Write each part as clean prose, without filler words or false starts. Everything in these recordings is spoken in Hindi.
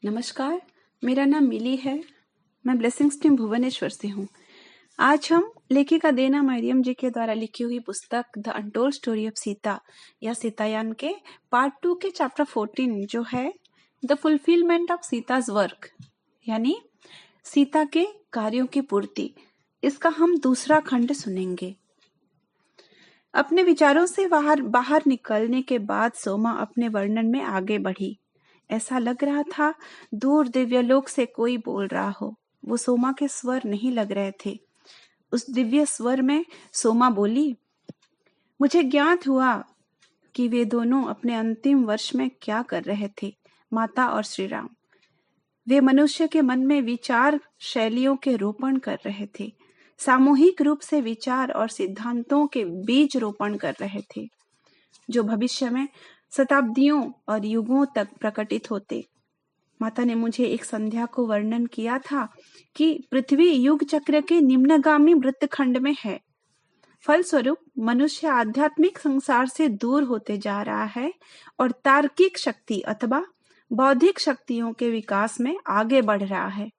नमस्कार, मेरा नाम मिली है। मैं ब्लेसिंग्स टीम भुवनेश्वर से हूँ। आज हम लेखिका देना मरियम जी के द्वारा लिखी हुई पुस्तक the untold story of Sita या सीतायान के पार्ट 2 के चैप्टर 14 जो है the fulfilment of Sita's work यानी सीता के कार्यों की पूर्ति, इसका हम दूसरा खंड सुनेंगे। अपने विचारों से बाहर निकलने के बाद सोमा अपने वर्णन में आगे बढ़ी। ऐसा लग रहा था दूर दिव्यलोक से कोई बोल रहा हो। वो सोमा के स्वर नहीं लग रहे थे। उस दिव्य स्वर में सोमा बोली, मुझे ज्ञात हुआ कि वे दोनों अपने अंतिम वर्ष में क्या कर रहे थे, माता और श्री राम। वे मनुष्य के मन में विचार शैलियों के रोपण कर रहे थे, सामूहिक रूप से विचार और सिद्धांतों के बीज रोपण कर रहे थे, जो भविष्य में शताब्दियों और युगों तक प्रकटित होते। माता ने मुझे एक संध्या को वर्णन किया था कि पृथ्वी युग चक्र के निम्नगामी वृत्तखंड में है। फलस्वरूप मनुष्य आध्यात्मिक संसार से दूर होते जा रहा है और तार्किक शक्ति अथवा बौद्धिक शक्तियों के विकास में आगे बढ़ रहा है।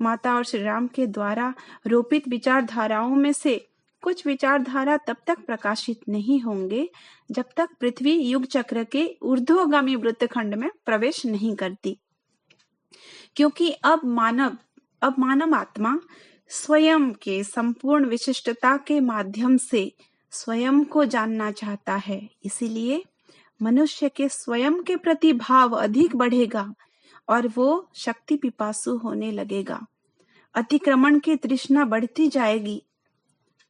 माता और श्री राम के द्वारा रोपित विचारधाराओं में से कुछ विचारधारा तब तक प्रकाशित नहीं होंगे जब तक पृथ्वी युग चक्र के ऊर्ध्वगामी वृत्तखंड में प्रवेश नहीं करती, क्योंकि अब मानव आत्मा स्वयं के संपूर्ण विशिष्टता के माध्यम से स्वयं को जानना चाहता है। इसीलिए मनुष्य के स्वयं के प्रति भाव अधिक बढ़ेगा और वो शक्ति पिपासु होने लगेगा। अतिक्रमण की तृष्णा बढ़ती जाएगी।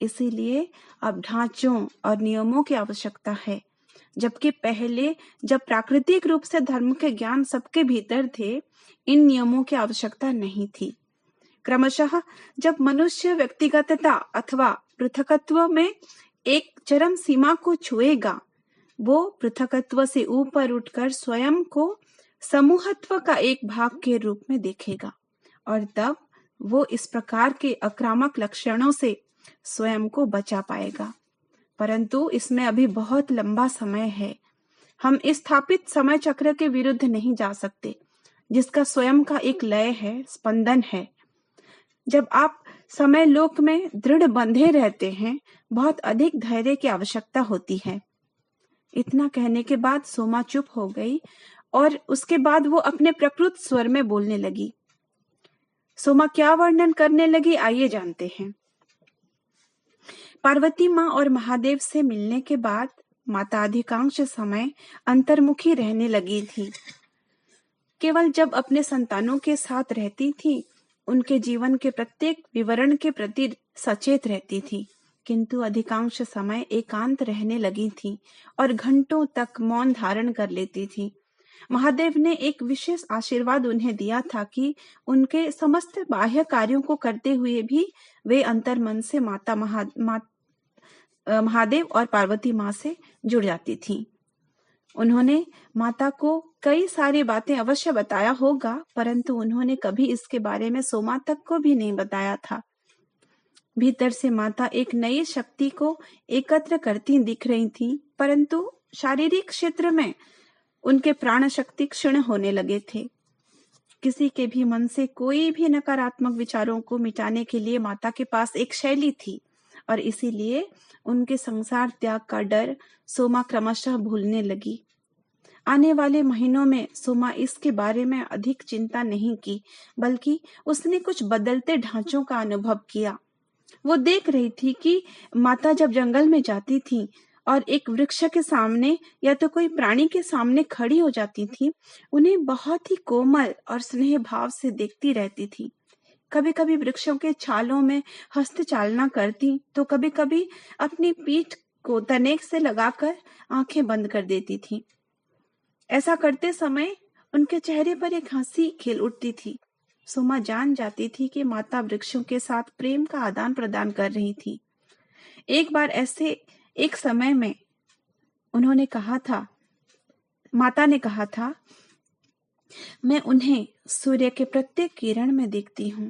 इसीलिए अब ढांचों और नियमों की आवश्यकता है, जबकि पहले जब प्राकृतिक रूप से धर्म के ज्ञान सबके भीतर थे, इन नियमों की आवश्यकता नहीं थी। क्रमशः जब मनुष्य व्यक्तिगतता अथवा पृथकत्व में एक चरम सीमा को छुएगा, वो पृथकत्व से ऊपर उठकर स्वयं को समूहत्व का एक भाग के रूप में देखेगा और तब वो इस प्रकार के आक्रामक लक्षणों से स्वयं को बचा पाएगा। परंतु इसमें अभी बहुत लंबा समय है। हम इस स्थापित समय चक्र के विरुद्ध नहीं जा सकते, जिसका स्वयं का एक लय है, स्पंदन है। जब आप समय लोक में दृढ़ बंधे रहते हैं, बहुत अधिक धैर्य की आवश्यकता होती है। इतना कहने के बाद सोमा चुप हो गई और उसके बाद वो अपने प्रकृत स्वर में बोलने लगी। सोमा क्या वर्णन करने लगी, आइए जानते हैं। पार्वती माँ और महादेव से मिलने के बाद माता अधिकांश समय अंतर्मुखी रहने लगी थी। केवल जब अपने संतानों के साथ रहती थी, उनके जीवन के प्रत्येक विवरण के प्रति सचेत रहती थी, किंतु अधिकांश समय एकांत रहने लगी थी और घंटों तक मौन धारण कर लेती थी। महादेव ने एक विशेष आशीर्वाद उन्हें दिया था कि उनके समस्त बाह्य कार्यों को करते हुए भी वे अंतर्मन से महादेव और पार्वती माँ से जुड़ जाती थी। उन्होंने माता को कई सारी बातें अवश्य बताया होगा, परंतु उन्होंने कभी इसके बारे में सोमा तक को भी नहीं बताया था। भीतर से माता एक नई शक्ति को एकत्र करती दिख रही थी, परंतु शारीरिक क्षेत्र में उनके प्राण शक्ति क्षीण होने लगे थे। किसी के भी मन से कोई भी नकारात्मक विचारों को मिटाने के लिए माता के पास एक शैली थी और इसीलिए उनके संसार त्याग का डर सोमा क्रमशः भूलने लगी। आने वाले महीनों में सोमा इसके बारे में अधिक चिंता नहीं की, बल्कि उसने कुछ बदलते ढांचों का अनुभव किया। वो देख रही थी कि माता जब जंगल में जाती थी और एक वृक्ष के सामने या तो कोई प्राणी के सामने खड़ी हो जाती थी, उन्हें बहुत ही कोमल और स्नेह भाव से देखती रहती थी। कभी कभी वृक्षों के छालों में हस्तचालना करती, तो कभी कभी अपनी पीठ को तनेक से लगाकर आंखें बंद कर देती थी। ऐसा करते समय उनके चेहरे पर एक हंसी खिल उठती थी। सोमा जान जाती थी कि माता वृक्षों के साथ प्रेम का आदान प्रदान कर रही थी। एक बार ऐसे एक समय में उन्होंने कहा था, माता ने कहा था, मैं उन्हें सूर्य के प्रत्येक किरण में देखती हूँ,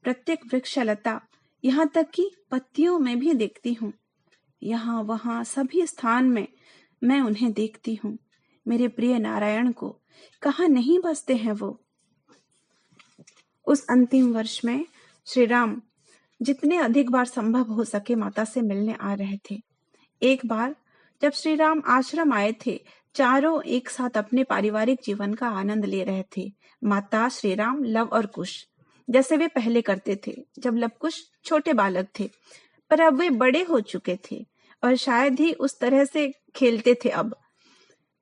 प्रत्येक वृक्षलता, यहाँ तक कि पत्तियों में भी देखती हूँ। यहाँ वहाँ सभी स्थान में मैं उन्हें देखती हूँ। मेरे प्रिय नारायण को कहाँ नहीं बसते हैं वो। उस अंतिम वर्ष में श्री राम जितने अधिक बार संभव हो सके माता से मिलने आ रहे थे। एक बार जब श्री राम आश्रम आए थे, चारों एक साथ अपने पारिवारिक जीवन का आनंद ले रहे थे। माता, श्री राम, लव और कुश, जैसे वे पहले करते थे जब लव कुश छोटे बालक थे। पर अब वे बड़े हो चुके थे और शायद ही उस तरह से खेलते थे अब।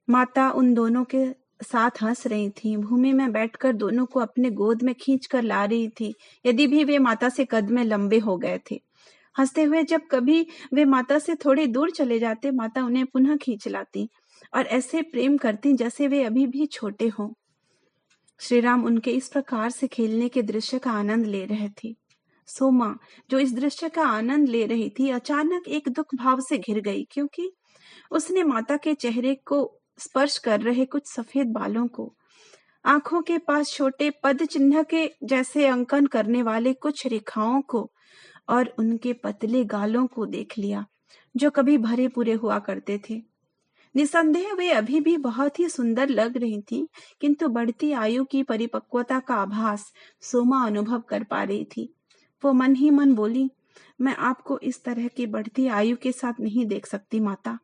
माता उन दोनों के साथ हंस रही थी, भूमि में बैठकर दोनों को अपने गोद में खींच कर ला रही थी, यदि भी वे माता से कद में लंबे हो गए थे। हंसते हुए जब कभी वे माता से थोड़े दूर चले जाते, माता उन्हें पुनः खींच लाती और ऐसे प्रेम करती जैसे वे अभी भी छोटे हों। श्री राम उनके इस प्रकार से खेलने के दृश्य का आनंद ले रहे थे। सोमा, जो इस दृश्य का आनंद ले रही थी, अचानक एक दुख भाव से घिर गई, क्योंकि उसने माता के चेहरे को स्पर्श कर रहे कुछ सफेद बालों को, आंखों के पास छोटे पद चिन्ह के जैसे अंकन करने वाले कुछ रेखाओं को और उनके पतले गालों को देख लिया, जो कभी भरे पूरे हुआ करते थे। निसंदेह वे अभी भी बहुत ही सुंदर लग रही थी, किंतु बढ़ती आयु की परिपक्वता का आभास सोमा अनुभव कर पा रही थी। वो मन ही मन बोली, मैं आपको इस तरह की बढ़ती आयु के साथ नहीं देख सकती माता।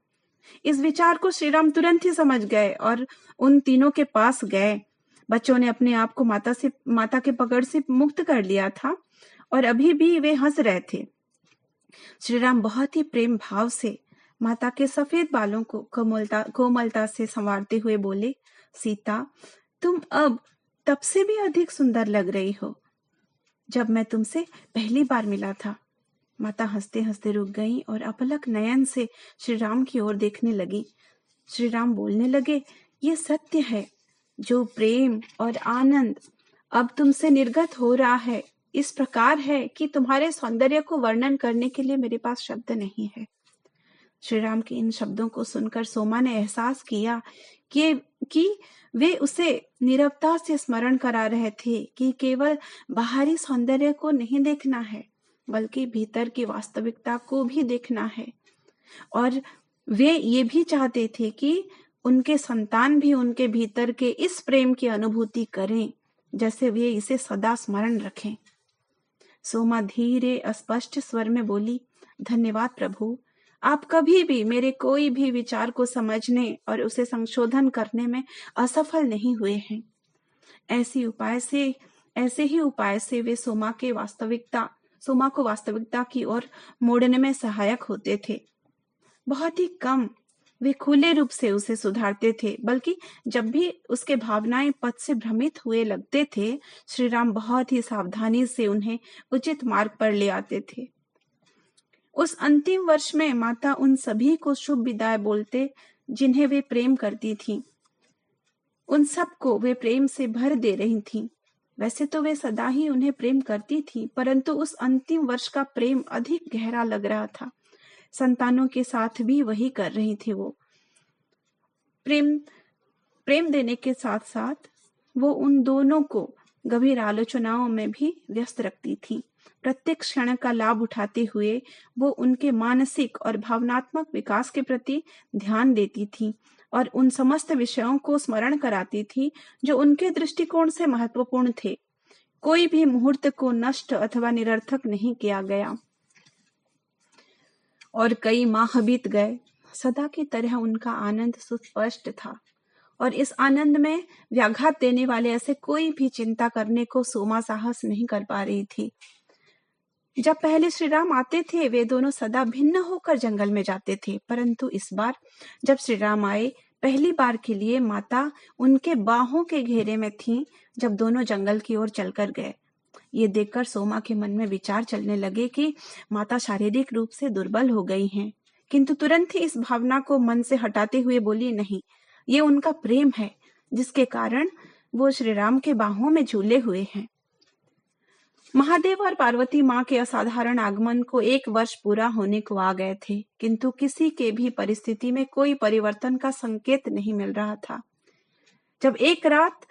इस विचार को श्रीराम तुरंत ही समझ गए और उन तीनों के पास गए। बच्चों ने अपने आप को माता के पकड़ से मुक्त कर लिया था और अभी भी वे हंस रहे थे। श्रीराम बहुत ही प्रेम भाव से माता के सफेद बालों को कोमलता से संवारते हुए बोले, सीता, तुम अब तब से भी अधिक सुंदर लग रही हो जब मैं तुमसे पहली बार मिला था। माता हंसते हंसते रुक गई और अपलक नयन से श्री राम की ओर देखने लगी। श्री राम बोलने लगे, ये सत्य है, जो प्रेम और आनंद अब तुमसे निर्गत हो रहा है, इस प्रकार है कि तुम्हारे सौंदर्य को वर्णन करने के लिए मेरे पास शब्द नहीं है। श्री राम के इन शब्दों को सुनकर सोमा ने एहसास किया कि वे उसे नीरवता से स्मरण करा रहे थे कि केवल बाहरी सौंदर्य को नहीं देखना है, बल्कि भीतर की वास्तविकता को भी देखना है। और वे ये भी चाहते थे कि उनके संतान भी उनके भीतर के इस प्रेम की अनुभूति करें, जैसे वे इसे सदा स्मरण रखें। सोमा धीरे अस्पष्ट स्वर में बोली, धन्यवाद प्रभु, आप कभी भी मेरे कोई भी विचार को समझने और उसे संशोधन करने में असफल नहीं हुए हैं। ऐसे ही उपाय से वे सोमा को वास्तविकता की ओर मोड़ने में सहायक होते थे। बहुत ही कम वे खुले रूप से उसे सुधारते थे, बल्कि जब भी उसके भावनाएं पथ से भ्रमित हुए लगते थे, श्री राम बहुत ही सावधानी से उन्हें उचित मार्ग पर ले आते थे। उस अंतिम वर्ष में माता उन सभी को शुभ विदाई बोलते जिन्हें वे प्रेम करती थीं। उन सबको वे प्रेम से भर दे रही थीं। वैसे तो वे सदा ही उन्हें प्रेम करती थी, परंतु उस अंतिम वर्ष का प्रेम अधिक गहरा लग रहा था। संतानों के साथ भी वही कर रही थी। वो प्रेम देने के साथ साथ वो उन दोनों को गंभीर आलोचनाओं में भी व्यस्त रखती थी। प्रत्येक क्षण का लाभ उठाते हुए वो उनके मानसिक और भावनात्मक विकास के प्रति ध्यान देती थी और उन समस्त विषयों को स्मरण कराती थी जो उनके दृष्टिकोण से महत्वपूर्ण थे। कोई भी मुहूर्त को नष्ट अथवा निरर्थक नहीं किया गया। और कई माह बीत गए। सदा की तरह उनका आनंद सुस्पष्ट था और इस आनंद में व्याघात देने वाले ऐसे कोई भी चिंता करने को सोमा साहस नहीं कर पा रही थी। जब पहले श्री राम आते थे, वे दोनों सदा भिन्न होकर जंगल में जाते थे, परंतु इस बार जब श्री राम आए, पहली बार के लिए माता उनके बाहों के घेरे में थी जब दोनों जंगल की ओर चलकर गए। ये देखकर सोमा के मन में विचार चलने लगे कि माता शारीरिक रूप से दुर्बल हो गई हैं, किंतु तुरंत ही इस भावना को मन से हटाते हुए बोली, नहीं, ये उनका प्रेम है जिसके कारण वो श्री राम के बाहों में झूले हुए हैं। महादेव और पार्वती माँ के असाधारण आगमन को 1 वर्ष पूरा होने को आ गए थे, किंतु किसी के भी परिस्थिति में कोई परिवर्तन का संकेत नहीं मिल रहा था। जब एक रात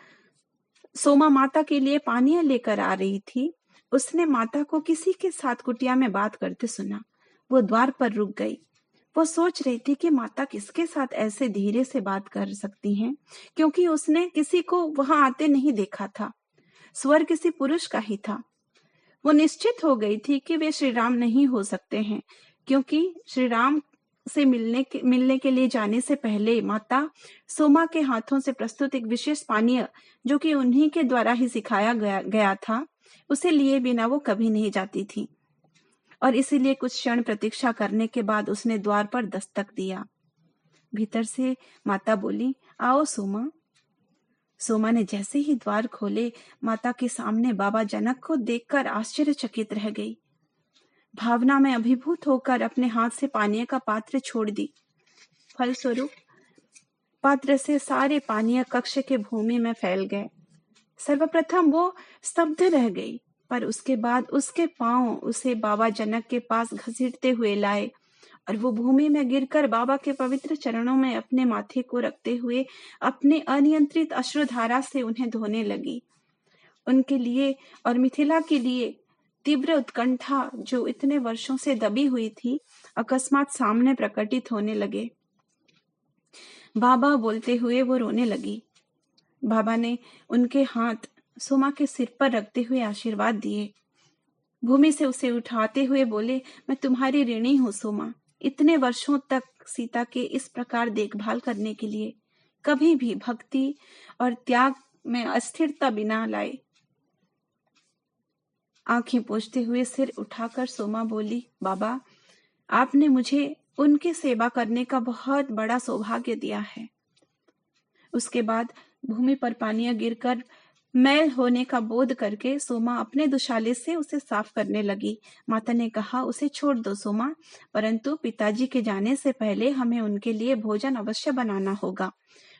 सोमा माता के लिए पानी लेकर आ रही थी, उसने माता को किसी के साथ कुटिया में बात करते सुना। वो द्वार पर रुक गई। वो सोच रही थी कि माता किसके साथ ऐसे धीरे से बात कर सकती हैं, क्योंकि उसने किसी को वहां आते नहीं देखा था। स्वर किसी पुरुष का ही था। वो निश्चित हो गई थी कि वे श्री राम नहीं हो सकते हैं, क्योंकि श्री राम से मिलने के लिए जाने से पहले माता सोमा के हाथों से प्रस्तुत एक विशेष पानीय, जो कि उन्हीं के द्वारा ही सिखाया गया था, उसे लिए बिना वो कभी नहीं जाती थी। और इसीलिए कुछ क्षण प्रतीक्षा करने के बाद उसने द्वार पर दस्तक दिया। भीतर से माता बोली, आओ सोमा। सोमा ने जैसे ही द्वार खोले, माता के सामने बाबा जनक को देखकर आश्चर्यचकित रह गई। भावना में अभिभूत होकर अपने हाथ से पानीय का पात्र छोड़ दी। फलस्वरूप पात्र से सारे पानीय कक्ष के भूमि में फैल गए। सर्वप्रथम वो स्तब्ध रह गई, पर उसके बाद उसके पांव उसे बाबा जनक के पास घसीटते हुए लाए और वो भूमि में गिरकर बाबा के पवित्र चरणों में अपने माथे को रखते हुए अपने अनियंत्रित अश्रुधारा से उन्हें धोने लगी। उनके लिए और मिथिला के लिए तीव्र उत्कंठा, जो इतने वर्षों से दबी हुई थी, अकस्मात सामने प्रकटित होने लगे। बाबा बोलते हुए वो रोने लगी। बाबा ने उनके हाथ सोमा के सिर पर रखते हुए आशीर्वाद दिए। भूमि से उसे उठाते हुए बोले, मैं तुम्हारी ऋणी हूँ सोमा, इतने वर्षों तक सीता के इस प्रकार देखभाल करने के लिए, कभी भी भक्ति और त्याग में अस्थिरता बिना लाए। आंखें पोंछते हुए सिर उठाकर सोमा बोली, बाबा, आपने मुझे उनकी सेवा करने का बहुत बड़ा सौभाग्य दिया है। उसके बाद भूमि पर पानी गिरकर मैल होने का बोध करके सोमा अपने दुशाले से उसे साफ करने लगी। माता ने कहा, उसे छोड़ दो सोमा, परंतु पिताजी के जाने से पहले हमें उनके लिए भोजन अवश्य बनाना होगा।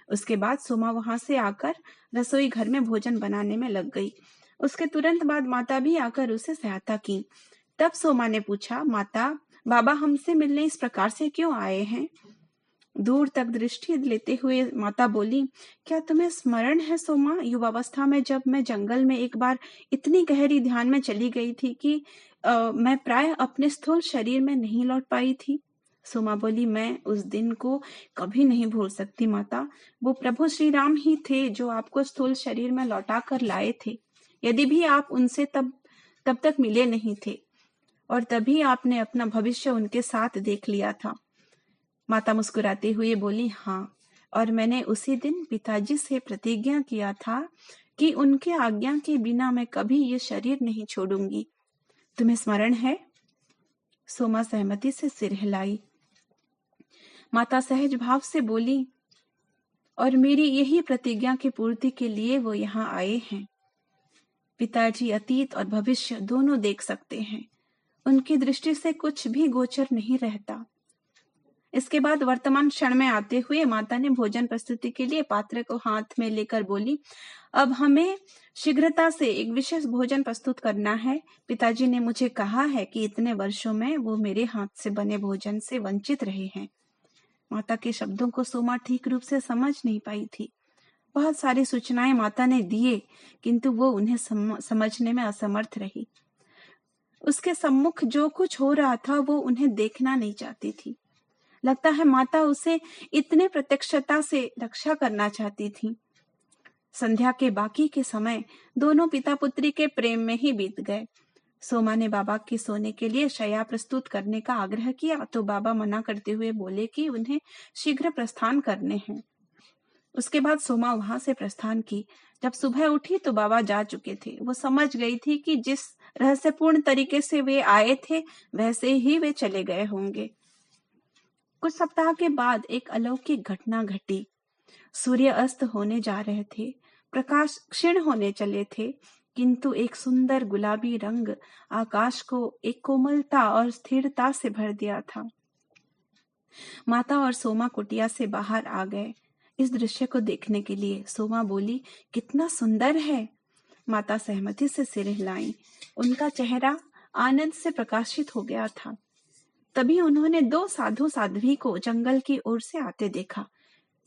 उसके बाद सोमा वहां से आकर रसोई घर में भोजन बनाने में लग गई। उसके तुरंत बाद माता भी आकर उसे सहायता की। तब सोमा ने पूछा, माता, बाबा हमसे मिलने इस प्रकार से क्यों आए हैं? दूर तक दृष्टि लेते हुए माता बोली, क्या तुम्हें स्मरण है सोमा, युवावस्था में जब मैं जंगल में एक बार इतनी गहरी ध्यान में चली गई थी कि मैं प्राय अपने स्थूल शरीर में नहीं लौट पाई थी? सोमा बोली, मैं उस दिन को कभी नहीं भूल सकती माता। वो प्रभु श्री राम ही थे जो आपको स्थूल शरीर में लौटा कर लाए थे, यदि भी आप उनसे तब तक मिले नहीं थे, और तभी आपने अपना भविष्य उनके साथ देख लिया था। माता मुस्कुराते हुए बोली, हाँ, और मैंने उसी दिन पिताजी से प्रतिज्ञा किया था कि उनके आज्ञा के बिना मैं कभी ये शरीर नहीं छोड़ूंगी। तुम्हें स्मरण है? सोमा सहमति से सिर हिलाई। माता सहज भाव से बोली, और मेरी यही प्रतिज्ञा की पूर्ति के लिए वो यहाँ आए हैं। पिताजी अतीत और भविष्य दोनों देख सकते हैं, उनकी दृष्टि से कुछ भी गोचर नहीं रहता। इसके बाद वर्तमान क्षण में आते हुए माता ने भोजन प्रस्तुति के लिए पात्र को हाथ में लेकर बोली, अब हमें शीघ्रता से एक विशेष भोजन प्रस्तुत करना है। पिताजी ने मुझे कहा है कि इतने वर्षों में वो मेरे हाथ से बने भोजन से वंचित रहे हैं। माता के शब्दों को सोमा ठीक रूप से समझ नहीं पाई थी। बहुत सारी सूचनाएं माता ने दिए, किंतु वो उन्हें समझने में असमर्थ रही। उसके सम्मुख जो कुछ हो रहा था वो उन्हें देखना नहीं चाहती थी। लगता है माता उसे इतने प्रत्यक्षता से रक्षा करना चाहती थी। संध्या के बाकी के समय दोनों पिता पुत्री के प्रेम में ही बीत गए। सोमा ने बाबा के सोने के लिए शय्या प्रस्तुत करने का आग्रह किया, तो बाबा मना करते हुए बोले कि उन्हें शीघ्र प्रस्थान करने हैं। उसके बाद सोमा वहां से प्रस्थान की। जब सुबह उठी तो बाबा जा चुके थे। वो समझ गई थी कि जिस रहस्यपूर्ण तरीके से वे आए थे, वैसे ही वे चले गए होंगे। कुछ सप्ताह के बाद एक अलौकिक घटना घटी। सूर्य अस्त होने जा रहे थे, प्रकाश क्षीण होने चले थे, किंतु एक सुंदर गुलाबी रंग आकाश को एक कोमलता और स्थिरता से भर दिया था। माता और सोमा कुटिया से बाहर आ गए इस दृश्य को देखने के लिए। सोमा बोली, कितना सुंदर है। माता सहमति से सिर हिलाई। उनका चेहरा आनंद से प्रकाशित हो गया था। तभी उन्होंने दो साधु साध्वी को जंगल की ओर से आते देखा।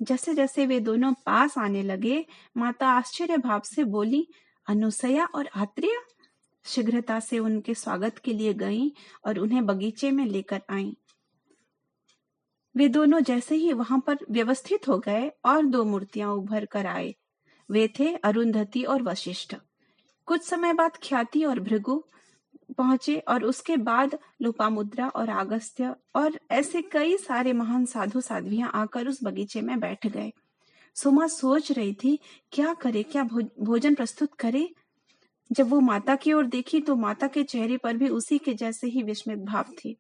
जैसे जैसे वे दोनों पास आने लगे, माता आश्चर्य भाव से बोली, अनुसया और आत्रेय। शीघ्रता से उनके स्वागत के लिए गईं और उन्हें बगीचे में लेकर आईं। वे दोनों जैसे ही वहां पर व्यवस्थित हो गए और दो मूर्तियां उभर कर आए। वे थे अरुंधति और वशिष्ठ। कुछ समय बाद ख्याति और भृगु पहुंचे और उसके बाद लोपामुद्रा और अगस्त्य और ऐसे कई सारे महान साधु साध्वियां आकर उस बगीचे में बैठ गए। सुमा सोच रही थी क्या करे, क्या भोजन प्रस्तुत करे। जब वो माता की ओर देखी तो माता के चेहरे पर भी उसी के जैसे ही विस्मित भाव थे।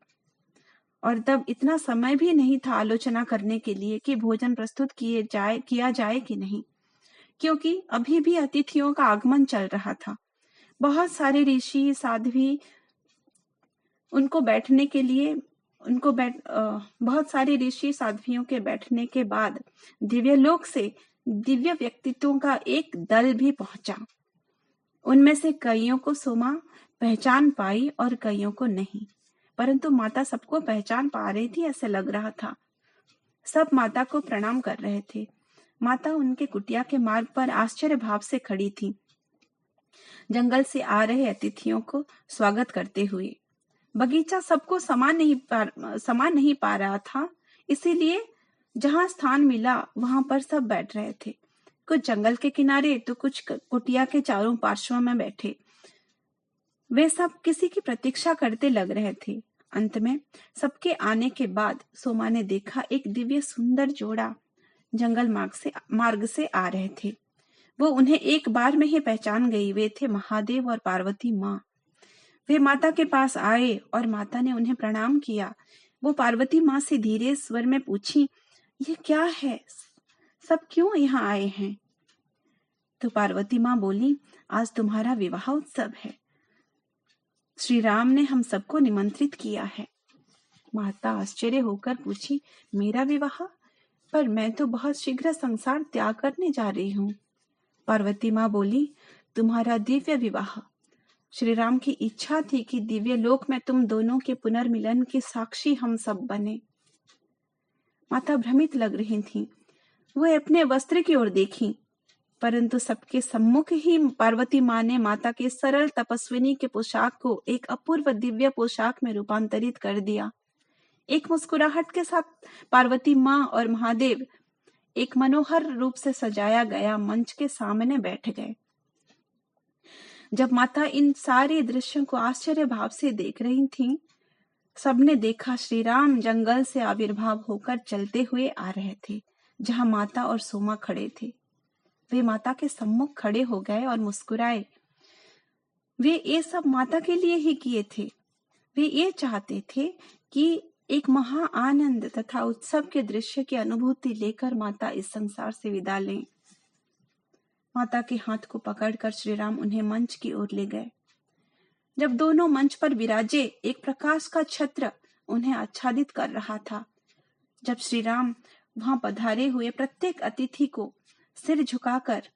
और तब इतना समय भी नहीं था आलोचना करने के लिए कि भोजन प्रस्तुत किया जाए कि नहीं, क्योंकि अभी भी अतिथियों का आगमन चल रहा था। बहुत सारे ऋषि साध्वी बहुत सारे ऋषि साध्वियों के बैठने के बाद दिव्यलोक से दिव्य व्यक्तित्वों का एक दल भी पहुंचा। उनमें से कईयों को सुमा पहचान पाई और कईयों को नहीं, परंतु माता सबको पहचान पा रही थी, ऐसे लग रहा था। सब माता को प्रणाम कर रहे थे। माता उनके कुटिया के मार्ग पर आश्चर्य भाव से खड़ी थी, जंगल से आ रहे अतिथियों को स्वागत करते हुए। बगीचा सबको समान नहीं पा रहा था, इसीलिए जहां स्थान मिला वहां पर सब बैठ रहे थे। कुछ जंगल के किनारे तो कुछ कुटिया के चारों पार्श्वों में बैठे। वे सब किसी की प्रतीक्षा करते लग रहे थे। अंत में सबके आने के बाद सोमा ने देखा एक दिव्य सुंदर जोड़ा जंगल मार्ग से आ रहे थे। वो उन्हें एक बार में ही पहचान गई। वे थे महादेव और पार्वती माँ। वे माता के पास आए और माता ने उन्हें प्रणाम किया। वो पार्वती माँ से धीरे स्वर में पूछी, ये क्या है, सब क्यों यहाँ आए हैं? तो पार्वती माँ बोली, आज तुम्हारा विवाह उत्सव है। श्री राम ने हम सबको निमंत्रित किया है। माता आश्चर्य होकर पूछी, मेरा विवाह? पर मैं तो बहुत शीघ्र संसार त्याग करने जा रही हूँ। पार्वती माँ बोली, तुम्हारा दिव्य विवाह। श्री राम की इच्छा थी कि दिव्य लोक में तुम दोनों के पुनर्मिलन के साक्षी हम सब बने। माता भ्रमित लग रही थीं। वो अपने वस्त्र की ओर देखी, परंतु सबके सम्मुख ही पार्वती माँ ने माता के सरल तपस्विनी के पोशाक को एक अपूर्व दिव्य पोशाक में रूपांतरित कर दिया। एक मुस्कुराहट के साथ पार्वती माँ और महादेव एक मनोहर रूप से सजाया गया मंच के सामने बैठ गए। जब माता इन सारे दृश्यों को आश्चर्य भाव से देख रही थीं, सबने देखा श्री राम जंगल से आविर्भाव होकर चलते हुए आ रहे थे, जहां माता और सोमा खड़े थे। वे माता के सम्मुख खड़े हो गए और मुस्कुराए। वे ये सब माता के लिए ही किए थे। वे ये चाहते थे कि एक महा आनंद तथा उत्सव के दृश्य की अनुभूति लेकर माता इस संसार से विदा लें। माता के हाथ को पकड़कर श्री राम उन्हें मंच की ओर ले गए। जब दोनों मंच पर विराजे, एक प्रकाश का छत्र उन्हें आच्छादित कर रहा था। जब श्री राम वहां पधारे हुए प्रत्येक अतिथि को सिर झुकाकर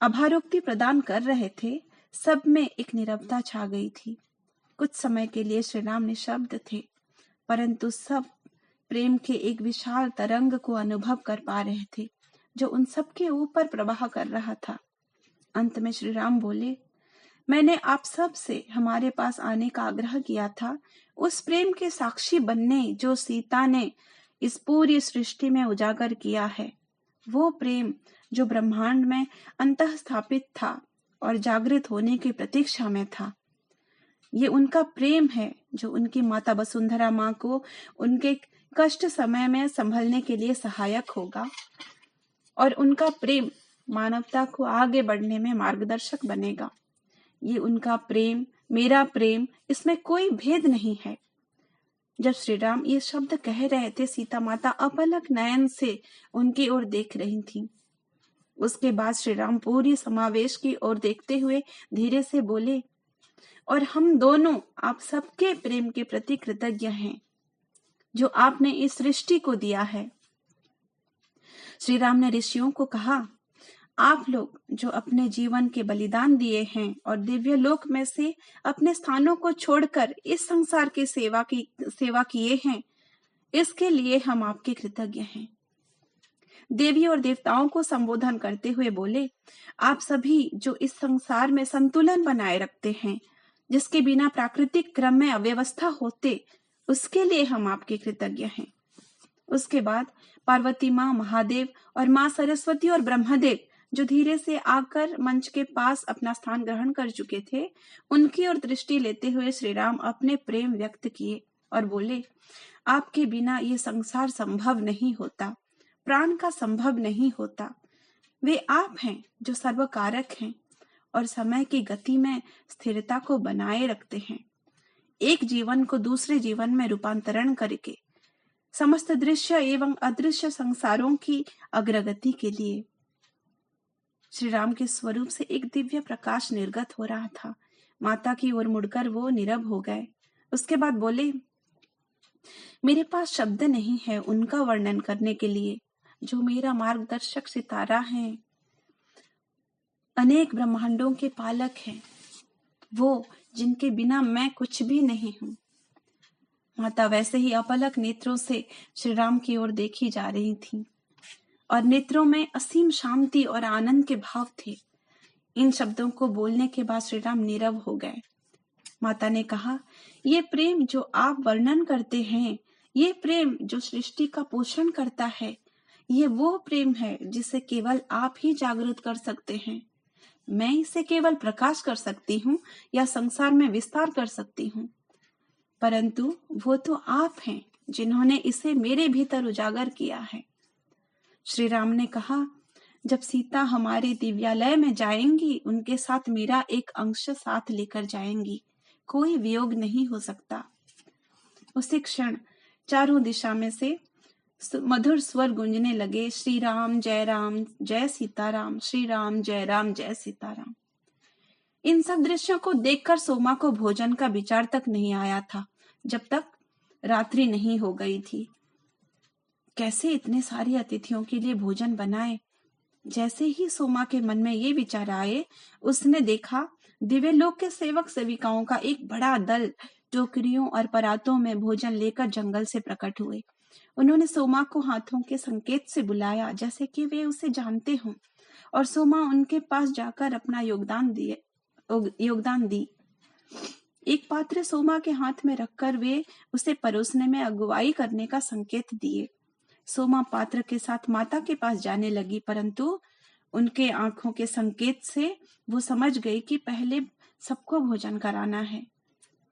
आभारोक्ति प्रदान कर रहे थे, सब में एक नीरवता छा गई थी। कुछ समय के लिए श्री राम निशब्द थे, परंतु सब प्रेम के एक विशाल तरंग को अनुभव कर पा रहे थे, जो उन सब के ऊपर प्रवाह कर रहा था। अंत में श्री राम बोले, मैंने आप सब से हमारे पास आने का आग्रह किया था, उस प्रेम के साक्षी बनने जो सीता ने इस पूरी सृष्टि में उजागर किया है। वो प्रेम जो ब्रह्मांड में अंतः स्थापित था और जागृत होने की प्रतीक्षा में था। ये उनका प्रेम है जो उनकी माता वसुंधरा माँ को उनके कष्ट समय में संभलने के लिए सहायक होगा, और उनका प्रेम मानवता को आगे बढ़ने में मार्गदर्शक बनेगा। ये उनका प्रेम, मेरा प्रेम, इसमें कोई भेद नहीं है। जब श्री राम ये शब्द कह रहे थे, सीता माता अपलक नयन से उनकी ओर देख रही थी। उसके बाद श्री राम पूरी समावेश की ओर देखते हुए धीरे से बोले, और हम दोनों आप सबके प्रेम के प्रति कृतज्ञ हैं जो आपने इस सृष्टि को दिया है। श्री राम ने ऋषियों को कहा, आप लोग जो अपने जीवन के बलिदान दिए हैं और दिव्य लोक में से अपने स्थानों को छोड़कर इस संसार की सेवा किए हैं, इसके लिए हम आपके कृतज्ञ हैं। देवी और देवताओं को संबोधन करते हुए बोले, आप सभी जो इस संसार में संतुलन बनाए रखते हैं, जिसके बिना प्राकृतिक क्रम में अव्यवस्था होते, उसके लिए हम आपके कृतज्ञ हैं। उसके बाद पार्वती माँ, महादेव और माँ सरस्वती और ब्रह्मदेव जो धीरे से आकर मंच के पास अपना स्थान ग्रहण कर चुके थे, उनकी ओर दृष्टि लेते हुए श्री राम अपने प्रेम व्यक्त किए और बोले, आपके बिना ये संसार संभव नहीं होता, प्राण का संभव नहीं होता। वे आप हैं जो सर्वकारक हैं और समय की गति में स्थिरता को बनाए रखते हैं, एक जीवन को दूसरे जीवन में रूपांतरण करके समस्त दृश्य एवं अदृश्य संसारों की अग्रगति के लिए। श्री राम के स्वरूप से एक दिव्य प्रकाश निर्गत हो रहा था। माता की ओर मुड़कर वो नीरव हो गए। उसके बाद बोले, मेरे पास शब्द नहीं है उनका वर्णन करने के लिए, जो मेरा मार्गदर्शक सितारा है, अनेक ब्रह्मांडों के पालक हैं, वो जिनके बिना मैं कुछ भी नहीं हूं। माता वैसे ही अपलक नेत्रों से श्री राम की ओर देखी जा रही थी और नेत्रों में असीम शांति और आनंद के भाव थे। इन शब्दों को बोलने के बाद श्री राम नीरव हो गए। माता ने कहा, ये प्रेम जो आप वर्णन करते हैं, ये प्रेम जो सृष्टि का पोषण करता है, ये वो प्रेम है जिसे केवल आप ही जागृत कर सकते हैं। मैं इसे केवल प्रकाश कर सकती हूँ या संसार में विस्तार कर सकती हूँ, परंतु वो तो आप हैं जिन्होंने इसे मेरे भीतर उजागर किया है। श्री राम ने कहा, जब सीता हमारे दिव्यालय में जाएंगी, उनके साथ मेरा एक अंश साथ लेकर जाएंगी, कोई वियोग नहीं हो सकता। उसी क्षण चारों दिशा में से मधुर स्वर गूंजने लगे, श्री राम जय सीताराम, श्री राम जय सीताराम। इन सब दृश्यों को देखकर सोमा को भोजन का विचार तक नहीं आया था, जब तक रात्रि नहीं हो गई थी। कैसे इतने सारे अतिथियों के लिए भोजन बनाए? जैसे ही सोमा के मन में ये विचार आए, उसने देखा दिव्य लोक के सेवक सेविकाओं का एक बड़ा दल टोकरियों और परातों में भोजन लेकर जंगल से प्रकट हुए। उन्होंने सोमा को हाथों के संकेत से बुलाया, जैसे कि वे उसे जानते हों, और सोमा उनके पास जाकर अपना योगदान दी। एक पात्र सोमा के हाथ में रखकर वे उसे परोसने में अगुवाई करने का संकेत दिए। सोमा पात्र के साथ माता के पास जाने लगी, परंतु उनके आंखों के संकेत से वो समझ गई कि पहले सबको भोजन कराना है।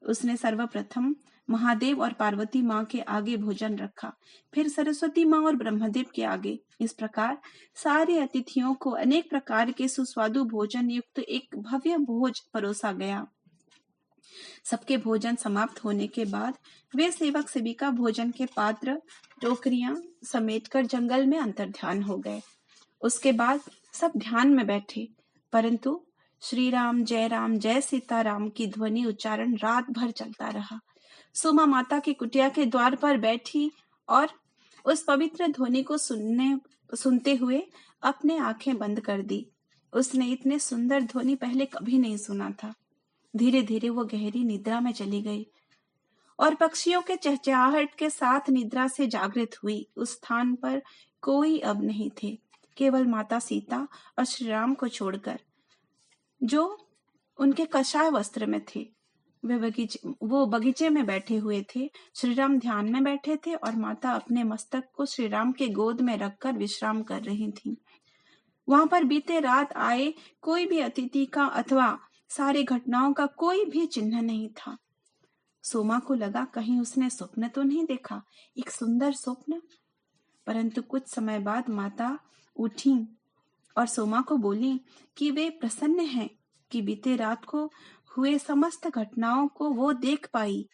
उसने सर्वप्रथम महादेव और पार्वती माँ के आगे भोजन रखा, फिर सरस्वती माँ और ब्रह्मदेव के आगे। इस प्रकार सारे अतिथियों को अनेक प्रकार के सुस्वादु भोजन युक्त एक भव्य भोज परोसा गया। सबके भोजन समाप्त होने के बाद वे सेवक सेविका भोजन के पात्र टोकरियां समेटकर जंगल में अंतर्ध्यान हो गए। उसके बाद सब ध्यान में बैठे, परंतु श्री राम जय सीताराम की ध्वनि उच्चारण रात भर चलता रहा। सोमा माता की कुटिया के द्वार पर बैठी और उस पवित्र ध्वनि को सुनते हुए अपने आंखें बंद कर दी। उसने इतने सुंदर ध्वनि पहले कभी नहीं सुना था। धीरे धीरे वो गहरी निद्रा में चली गई और पक्षियों के चहचहाहट के साथ निद्रा से जागृत हुई। उस स्थान पर कोई अब नहीं थे, केवल माता सीता और श्री राम को छोड़कर, जो उनके कषाय वस्त्र में थे। वो बगीचे में बैठे हुए थे। श्री राम ध्यान में बैठे थे और माता अपने मस्तक को श्री राम के गोद में रखकर विश्राम कर रही थी। वहां पर बीते रात आए कोई भी अतिथि का अथवा सारी घटनाओं का कोई भी चिन्ह नहीं था। सोमा को लगा कहीं उसने स्वप्न तो नहीं देखा, एक सुंदर स्वप्न। परंतु कुछ समय बाद माता उठी और सोमा को बोली कि वे प्रसन्न हैं कि बीते रात को हुए समस्त घटनाओं को वो देख पाई।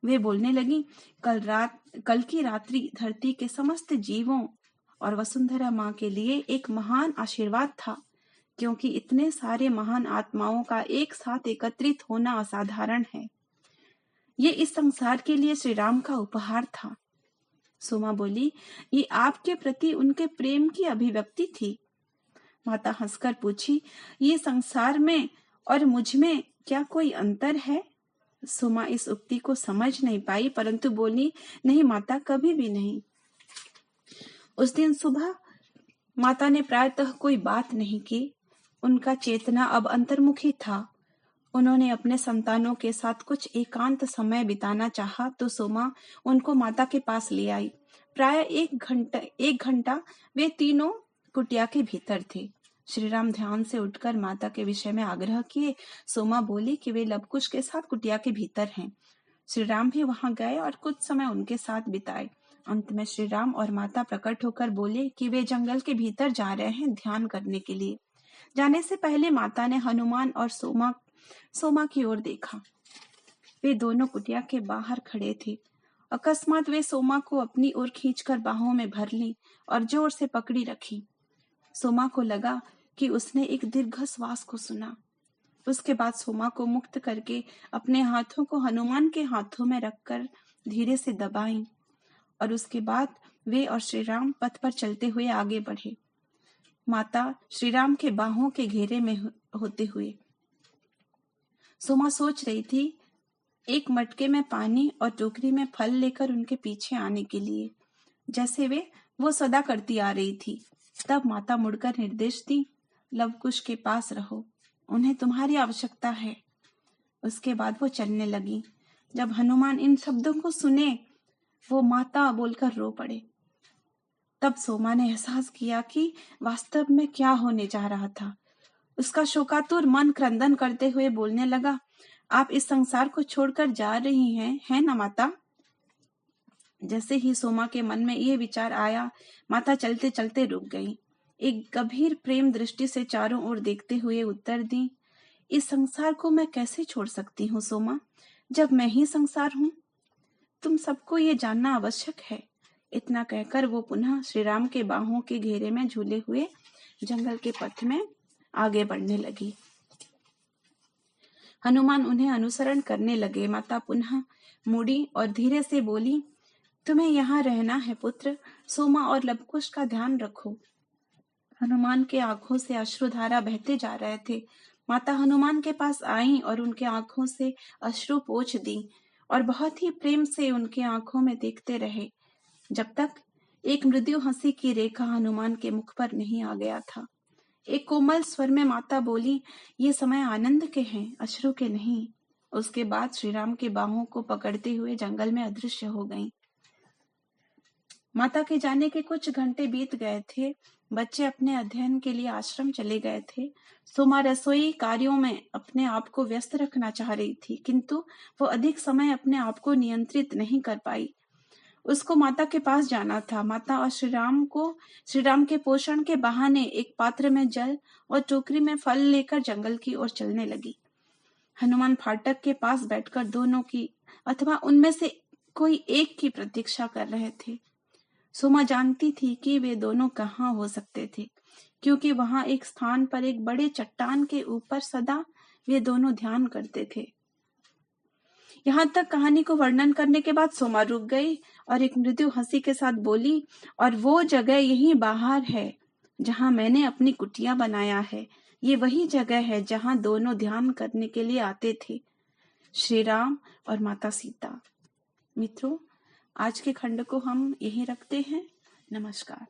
वे बोलने लगी, कल की रात्रि धरती के समस्त जीवों और वसुंधरा माँ के लिए एक महान आशीर्वाद था, क्योंकि इतने सारे महान आत्माओं का एक साथ एकत्रित होना असाधारण है। ये इस संसार के लिए श्री राम का उपहार था। सोमा बोली, ये आपके प्रति उनके प्रेम की अभिव्यक्ति थी। माता हंसकर पूछी, ये संसार में और मुझ में क्या कोई अंतर है? सोमा इस उक्ति को समझ नहीं पाई, परंतु बोली, नहीं माता, कभी भी नहीं। उस दिन सुबह माता ने प्रायतः कोई बात नहीं की। उनका चेतना अब अंतर्मुखी था। उन्होंने अपने संतानों के साथ कुछ एकांत समय बिताना चाहा तो सोमा उनको माता के पास ले आई। प्राय एक घंटा वे तीनों कुटिया के भीतर थे। श्री राम ध्यान से उठकर माता के विषय में आग्रह किए। सोमा बोली कि वे लवकुश के साथ कुटिया के भीतर हैं। श्री राम भी वहां गए और कुछ समय उनके साथ बिताए। अंत में श्री राम और माता प्रकट होकर बोले कि वे जंगल के भीतर जा रहे हैं ध्यान करने के लिए। जाने से पहले माता ने हनुमान और सोमा की ओर देखा। वे दोनों कुटिया के बाहर खड़े थे। अकस्मात वे सोमा को अपनी ओर खींचकर बाहों में भर ली और जोर से पकड़ी रखी। सोमा को लगा कि उसने एक दीर्घ श्वास को सुना। उसके बाद सोमा को मुक्त करके अपने हाथों को हनुमान के हाथों में रखकर धीरे से दबाई और उसके बाद वे और श्री राम पथ पर चलते हुए आगे बढ़े, माता श्री राम के बाहों के घेरे में होते हुए। सोमा सोच रही थी एक मटके में पानी और टोकरी में फल लेकर उनके पीछे आने के लिए, जैसे वो सदा करती आ रही थी। तब माता मुड़कर निर्देश दी, लवकुश के पास रहो, उन्हें तुम्हारी आवश्यकता है। उसके बाद वो चलने लगी। जब हनुमान इन शब्दों को सुने वो माता बोलकर रो पड़े। तब सोमा ने एहसास किया कि वास्तव में क्या होने जा रहा था। उसका शोकातुर मन क्रंदन करते हुए बोलने लगा, आप इस संसार को छोड़कर जा रही हैं, है ना माता? जैसे ही सोमा के मन में ये विचार आया, माता चलते चलते रुक गई। एक गंभीर प्रेम दृष्टि से चारों ओर देखते हुए उत्तर दी, इस संसार को मैं कैसे छोड़ सकती हूँ सोमा, जब मैं ही संसार हूँ। तुम सबको ये जानना आवश्यक है। इतना कहकर वो पुनः श्री राम के बाहों के घेरे में झूले हुए जंगल के पथ में आगे बढ़ने लगी। हनुमान उन्हें अनुसरण करने लगे। माता पुनः मुड़ी और धीरे से बोली, तुम्हें यहाँ रहना है पुत्र, सोमा और लवकुश का ध्यान रखो। हनुमान के आंखों से अश्रुधारा बहते जा रहे थे। माता हनुमान के पास आई और उनके आंखों से अश्रु पोंछ दी और बहुत ही प्रेम से उनके आंखों में देखते रहे, जब तक एक मृदु हंसी की रेखा हनुमान के मुख पर नहीं आ गया था। एक कोमल स्वर में माता बोली, ये समय आनंद के हैं, अश्रु के नहीं। उसके बाद श्री राम के बाहों को पकड़ते हुए जंगल में अदृश्य हो गईं। माता के जाने के कुछ घंटे बीत गए थे। बच्चे अपने अध्ययन के लिए आश्रम चले गए थे। सोमा रसोई कार्यों में अपने आप को व्यस्त रखना चाह रही थी, किंतु वो अधिक समय अपने आप को नियंत्रित नहीं कर पाई। उसको माता के पास जाना था। माता और श्री राम के पोषण के बहाने एक पात्र में जल और टोकरी में फल लेकर जंगल की ओर चलने लगी। हनुमान फाटक के पास बैठकर दोनों की अथवा उनमें से कोई एक की प्रतीक्षा कर रहे थे। सोमा जानती थी कि वे दोनों कहाँ हो सकते थे, क्योंकि वहां एक स्थान पर एक बड़े चट्टान के ऊपर सदा वे दोनों ध्यान करते थे। यहाँ तक कहानी को वर्णन करने के बाद सोमा रुक गई और एक मृदु हंसी के साथ बोली, और वो जगह यहीं बाहर है जहाँ मैंने अपनी कुटिया बनाया है। ये वही जगह है जहाँ दोनों ध्यान करने के लिए आते थे, श्री राम और माता सीता। मित्रों, आज के खंड को हम यहीं रखते हैं। नमस्कार।